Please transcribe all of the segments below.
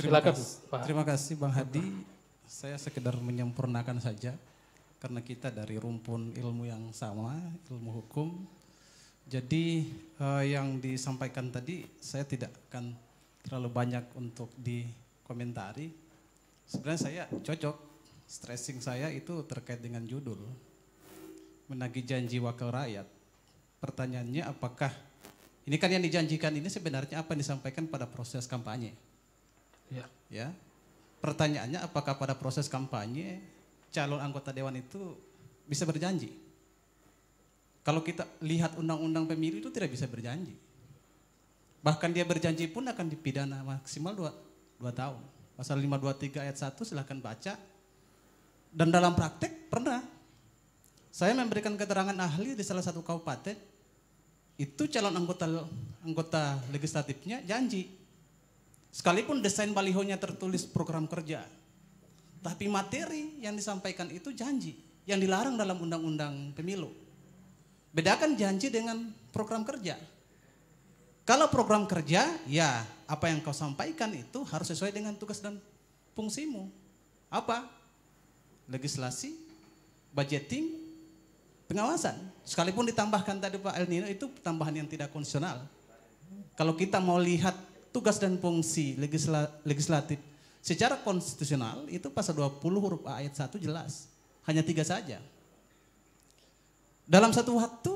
Silakan, Pak. Terima kasih Bang Hadi. Saya sekedar menyempurnakan saja karena kita dari rumpun ilmu yang sama, ilmu hukum. Jadi yang disampaikan tadi saya tidak akan terlalu banyak untuk dikomentari. Sebenarnya saya cocok, stressing saya itu terkait dengan judul menagih janji wakil rakyat. Pertanyaannya apakah ini kan yang dijanjikan ini sebenarnya apa yang disampaikan pada proses kampanye? Ya. Pertanyaannya apakah pada proses kampanye calon anggota dewan itu bisa berjanji? Kalau kita lihat undang-undang pemilu itu tidak bisa berjanji. Bahkan dia berjanji pun akan dipidana maksimal 2 tahun. Pasal 523 ayat 1 silahkan baca. Dan dalam praktek pernah saya memberikan keterangan ahli di salah satu kabupaten, itu calon anggota legislatifnya janji. Sekalipun desain balihonya tertulis program kerja, tapi materi yang disampaikan itu janji yang dilarang dalam undang-undang pemilu. Bedakan janji dengan program kerja. Kalau program kerja, ya apa yang kau sampaikan itu harus sesuai dengan tugas dan fungsimu. Apa? Legislasi, budgeting, pengawasan. Sekalipun ditambahkan tadi Pak El Nino itu tambahan yang tidak konstitusional. Kalau kita mau lihat tugas dan fungsi legislatif secara konstitusional itu pasal 20 huruf A ayat 1 jelas. Hanya 3 saja. Dalam satu waktu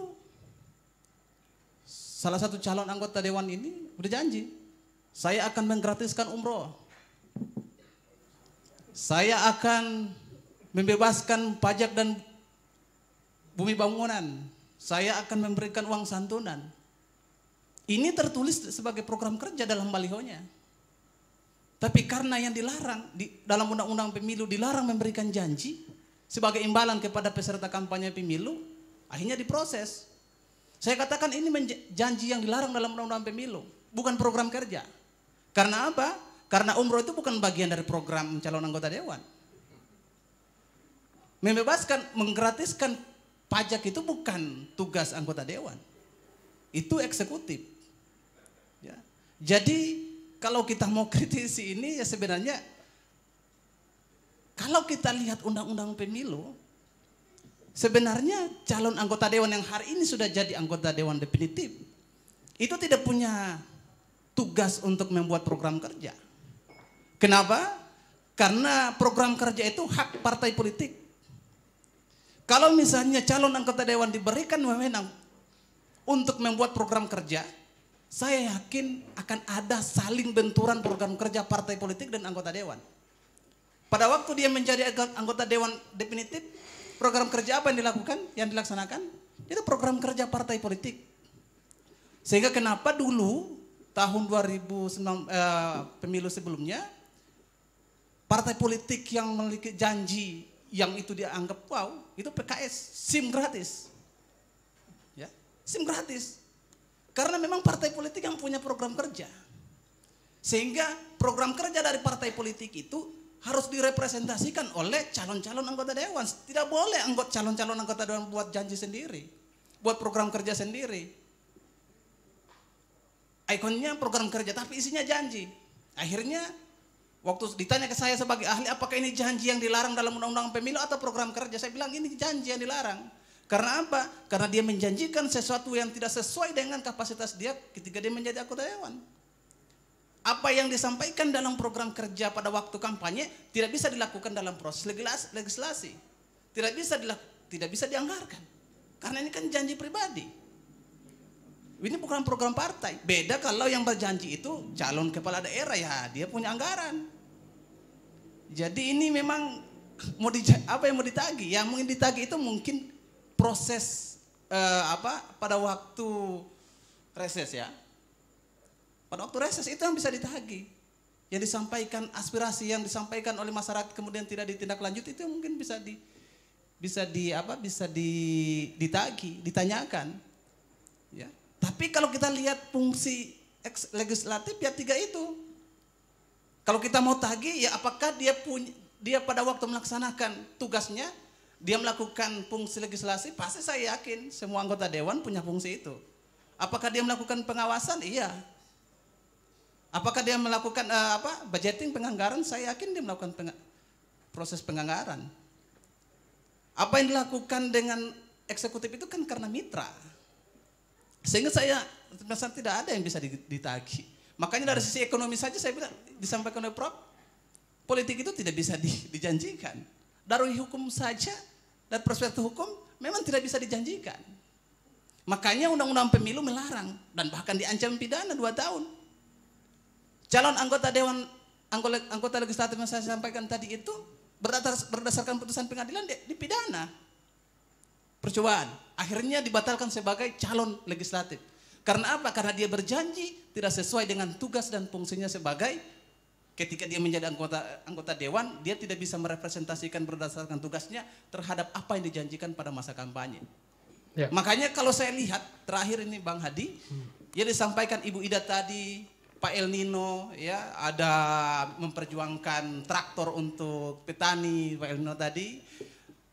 salah satu calon anggota dewan ini berjanji, saya akan menggratiskan umroh. Saya akan membebaskan pajak dan bumi bangunan. Saya akan memberikan uang santunan. Ini tertulis sebagai program kerja dalam balihonya. Tapi karena yang dilarang dalam undang-undang pemilu dilarang memberikan janji sebagai imbalan kepada peserta kampanye pemilu, akhirnya diproses. Saya katakan ini janji yang dilarang dalam undang-undang pemilu, bukan program kerja. Karena apa? Karena umroh itu bukan bagian dari program calon anggota dewan. Membebaskan, menggratiskan pajak itu bukan tugas anggota dewan. Itu eksekutif. Ya. Jadi kalau kita mau kritisi ini ya sebenarnya kalau kita lihat undang-undang pemilu, sebenarnya calon anggota dewan yang hari ini sudah jadi anggota dewan definitif itu tidak punya tugas untuk membuat program kerja. Kenapa? Karena program kerja itu hak partai politik. Kalau misalnya calon anggota dewan diberikan wewenang untuk membuat program kerja, saya yakin akan ada saling benturan program kerja partai politik dan anggota dewan. Pada waktu dia menjadi anggota dewan definitif, program kerja apa yang dilakukan, yang dilaksanakan? Itu program kerja partai politik. Sehingga kenapa dulu tahun 2009 pemilu sebelumnya partai politik yang memiliki janji yang itu dianggap wow, itu PKS, SIM gratis. Ya, SIM gratis. Karena memang partai politik yang punya program kerja. Sehingga program kerja dari partai politik itu harus direpresentasikan oleh calon-calon anggota dewan. Tidak boleh calon-calon anggota dewan buat janji sendiri, buat program kerja sendiri. Ikonnya program kerja tapi isinya janji. Akhirnya waktu ditanya ke saya sebagai ahli, apakah ini janji yang dilarang dalam undang-undang pemilu atau program kerja? Saya bilang ini janji yang dilarang. Karena apa? Karena dia menjanjikan sesuatu yang tidak sesuai dengan kapasitas dia ketika dia menjadi anggota dewan. Apa yang disampaikan dalam program kerja pada waktu kampanye tidak bisa dilakukan dalam proses legislasi. Tidak bisa dianggarkan. Karena ini kan janji pribadi. Ini bukan program partai. Beda kalau yang berjanji itu calon kepala daerah, ya dia punya anggaran. Jadi ini memang apa yang mau ditagih? Yang mungkin ditagih itu mungkin proses pada waktu reses ya. Pada waktu reses itu yang bisa ditagih. Yang disampaikan, aspirasi yang disampaikan oleh masyarakat kemudian tidak ditindaklanjuti itu mungkin bisa ditagih, ditanyakan. Ya. Tapi kalau kita lihat fungsi legislatif ya 3 itu. Kalau kita mau tagih ya apakah dia pada waktu melaksanakan tugasnya dia melakukan fungsi legislasi, pasti saya yakin semua anggota dewan punya fungsi itu. Apakah dia melakukan pengawasan? Iya. Apakah dia melakukan budgeting penganggaran? Saya yakin dia melakukan proses penganggaran. Apa yang dilakukan dengan eksekutif itu kan karena mitra. Sehingga saya merasa tidak ada yang bisa ditagih. Makanya dari sisi ekonomi saja saya bilang, disampaikan oleh Prof, politik itu tidak bisa dijanjikan. Dari hukum saja, dari perspektif hukum memang tidak bisa dijanjikan. Makanya undang-undang pemilu melarang dan bahkan diancam pidana 2 tahun. Calon anggota dewan, anggota legislatif yang saya sampaikan tadi itu berdasarkan putusan pengadilan dipidana. Percobaan, akhirnya dibatalkan sebagai calon legislatif. Karena apa? Karena dia berjanji tidak sesuai dengan tugas dan fungsinya sebagai, ketika dia menjadi anggota dewan, dia tidak bisa merepresentasikan berdasarkan tugasnya terhadap apa yang dijanjikan pada masa kampanye. Ya. Makanya kalau saya lihat terakhir ini Bang Hadi, ya disampaikan Ibu Ida tadi, Pak El Nino, ya ada memperjuangkan traktor untuk petani, Pak El Nino tadi,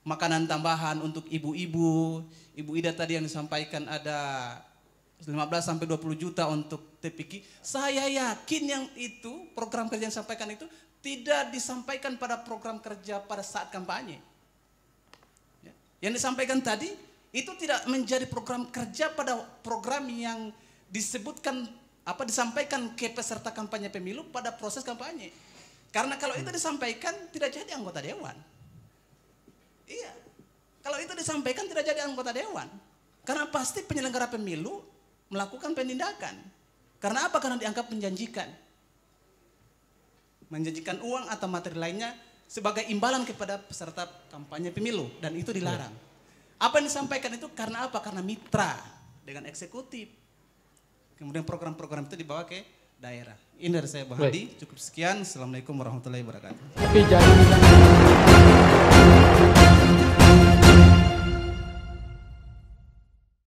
makanan tambahan untuk ibu-ibu, Ibu Ida tadi yang disampaikan ada 15-20 juta untuk TPQ. Saya yakin yang itu, program kerja yang disampaikan itu tidak disampaikan pada program kerja pada saat kampanye. Ya. Yang disampaikan tadi itu tidak menjadi program kerja pada program yang disebutkan disampaikan ke peserta kampanye pemilu pada proses kampanye. Karena kalau itu disampaikan tidak jadi anggota dewan. Iya. Kalau itu disampaikan tidak jadi anggota dewan. Karena pasti penyelenggara pemilu melakukan penindakan. Karena apa? Karena dianggap menjanjikan. Menjanjikan uang atau materi lainnya sebagai imbalan kepada peserta kampanye pemilu. Dan itu dilarang. Apa yang disampaikan itu karena apa? Karena mitra dengan eksekutif. Kemudian program-program itu dibawa ke daerah. Ini dari saya Bang Hadi, cukup sekian. Assalamualaikum warahmatullahi wabarakatuh.